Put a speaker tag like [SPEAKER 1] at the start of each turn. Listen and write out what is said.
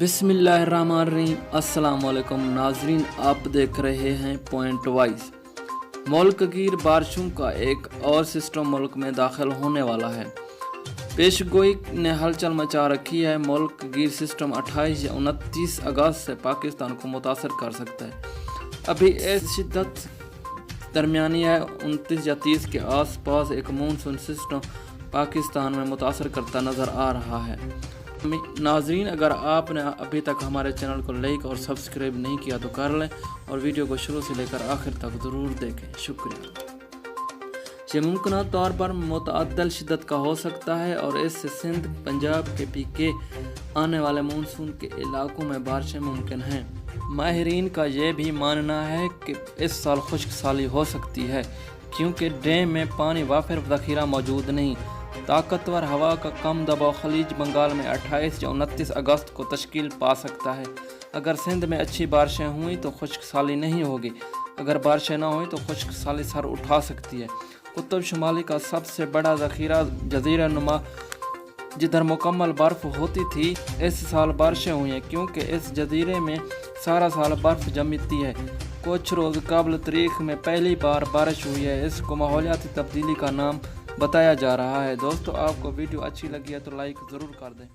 [SPEAKER 1] बिस्मिल्लाहिर्रहमानिर्रहीम। अस्सलाम वालेकुम नाजरीन, आप देख रहे हैं पॉइंट वाइज। मुल्क गिर बारिशों का एक और सिस्टम मुल्क में दाखिल होने वाला है। पेशगोई ने हलचल मचा रखी है। मुल्क गिर सिस्टम 28 या 29 अगस्त से पाकिस्तान को मुतासर कर सकता है। अभी इस शिद्दत दरमियानी है। 29 या 30 के आसपास एक मानसून सिस्टम पाकिस्तान में मुतासर करता नज़र आ रहा है। नाजरीन, अगर आपने अभी तक हमारे चैनल को लाइक और सब्सक्राइब नहीं किया तो कर लें और वीडियो को शुरू से लेकर आखिर तक ज़रूर देखें। शुक्रिया। ये मुमकिन तौर पर मुतअद्दिल शिद्दत का हो सकता है और इससे सिंध, पंजाब के पीके आने वाले मानसून के इलाकों में बारिशें मुमकिन हैं। माहिरीन का ये भी मानना है कि इस साल खुश्क साली हो सकती है क्योंकि डैम में पानी वाफिर ज़ख़ीरा मौजूद नहीं। ताकतवर हवा का कम दबाव खलीज बंगाल में 28 या 29 अगस्त को तश्कील पा सकता है। अगर सिंध में अच्छी बारिशें हुई तो खुश्क साली नहीं होगी। अगर बारिशें ना हुई तो खुश्क साली सर उठा सकती है। कुतुब शुमाली का सबसे बड़ा ज़ख़ीरा जज़ीरा नुमा जिधर मुकम्मल बर्फ़ होती थी, इस साल बारिशें हुई हैं क्योंकि इस जजीरे में सारा साल बर्फ़ जमती है। कुछ रोज़ कबल तारीख में पहली बार बारिश हुई है। इसको माहौलियाती तब्दीली का नाम बताया जा रहा है। दोस्तों, आपको वीडियो अच्छी लगी है तो लाइक ज़रूर कर दें।